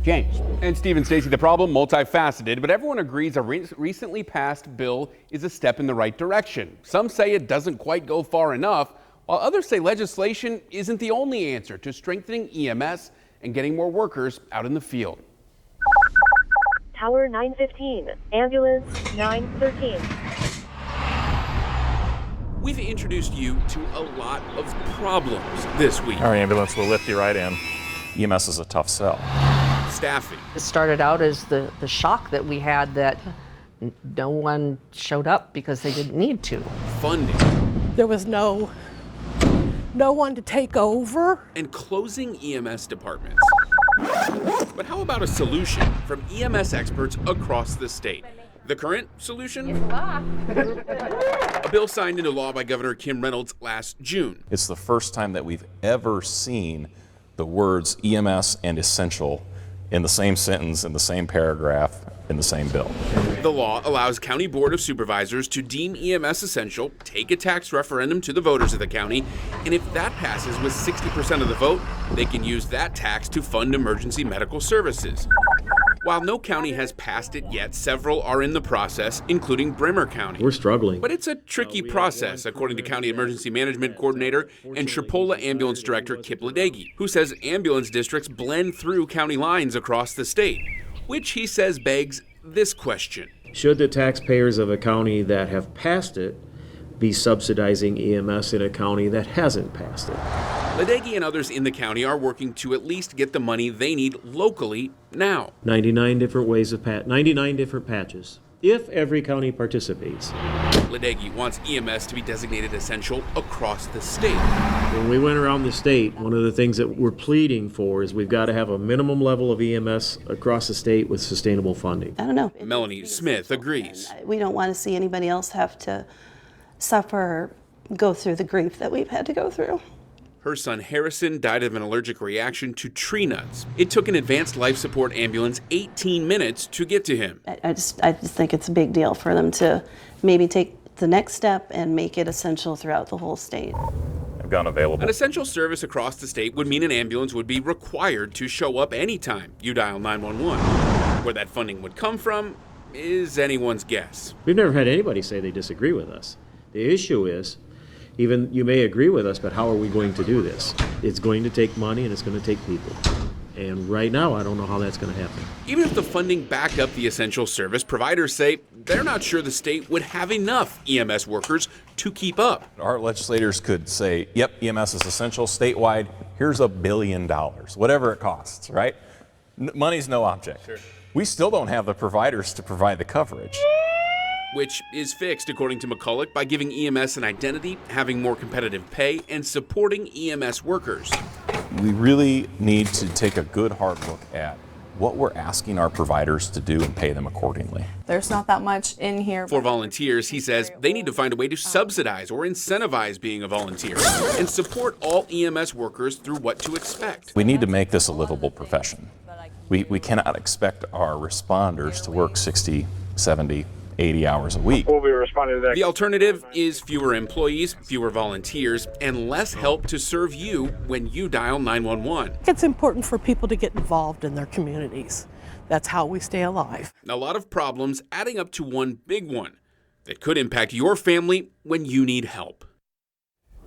James. And Steve and Stacey, the problem multifaceted, but everyone agrees a recently passed bill is a step in the right direction. Some say it doesn't quite go far enough, while others say legislation isn't the only answer to strengthening EMS and getting more workers out in the field. Tower 915, ambulance 913. We've introduced you to a lot of problems this week. Our ambulance will lift you right in. EMS is a tough sell. Staffing. It started out as the shock that we had that no one showed up because they didn't need to. Funding. There was no one to take over. And closing EMS departments. But how about a solution from EMS experts across the state? The current solution? A bill signed into law by Governor Kim Reynolds last June. It's the first time that we've ever seen the words EMS and essential in the same sentence, in the same paragraph, in the same bill. The law allows County Board of Supervisors to deem EMS essential, take a tax referendum to the voters of the county, and if that passes with 60% of the vote, they can use that tax to fund emergency medical services. While no county has passed it yet, several are in the process, including Bremer County. We're struggling. But it's a tricky process, according to County Emergency Management Coordinator and Chipola Ambulance Director Kip Ledecky, who says ambulance districts blend through county lines across the state, which he says begs this question. Should the taxpayers of a county that have passed it be subsidizing EMS in a county that hasn't passed it? Ledecky and others in the county are working to at least get the money they need locally now. 99 different ways of 99 different patches, if every county participates. Ledecky wants EMS to be designated essential across the state. When we went around the state, one of the things that we're pleading for is we've got to have a minimum level of EMS across the state with sustainable funding. I don't know. Melanie Smith agrees. We don't want to see anybody else have to suffer or go through the grief that we've had to go through. Her son Harrison died of an allergic reaction to tree nuts. It took an advanced life support ambulance 18 minutes to get to him. I just think it's a big deal for them to maybe take the next step and make it essential throughout the whole state. I've gone available. An essential service across the state would mean an ambulance would be required to show up anytime you dial 911. Where that funding would come from is anyone's guess. We've never had anybody say they disagree with us. The issue is, even you may agree with us, but how are we going to do this? It's going to take money and it's going to take people. And right now, I don't know how that's going to happen. Even if the funding backed up the essential service, providers say they're not sure the state would have enough EMS workers to keep up. Our legislators could say, yep, EMS is essential statewide. Here's $1 billion, whatever it costs, right? Money's no object. Sure. We still don't have the providers to provide the coverage. Which is fixed, according to McCulloch, by giving EMS an identity, having more competitive pay, and supporting EMS workers. We really need to take a good hard look at what we're asking our providers to do and pay them accordingly. There's not that much in here. For volunteers, he says they need to find a way to subsidize or incentivize being a volunteer and support all EMS workers through what to expect. We need to make this a livable profession. We cannot expect our responders to work 60, 70, 80 hours a week. We'll be responding to that. The alternative is fewer employees, fewer volunteers, and less help to serve you when you dial 911. It's important for people to get involved in their communities. That's how we stay alive. A lot of problems adding up to one big one that could impact your family when you need help.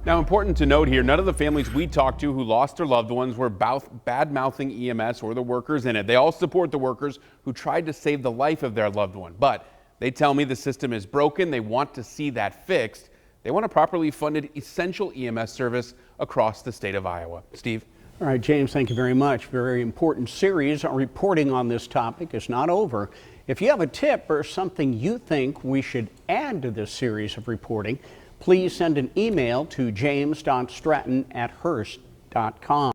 Now, important to note here, none of the families we talked to who lost their loved ones were bad-mouthing EMS or the workers in it. They all support the workers who tried to save the life of their loved one. But they tell me the system is broken. They want to see that fixed. They want a properly funded essential EMS service across the state of Iowa. Steve? All right, James, thank you very much. Very important series. Our reporting on this topic is not over. If you have a tip or something you think we should add to this series of reporting, please send an email to james.stratton@hearst.com.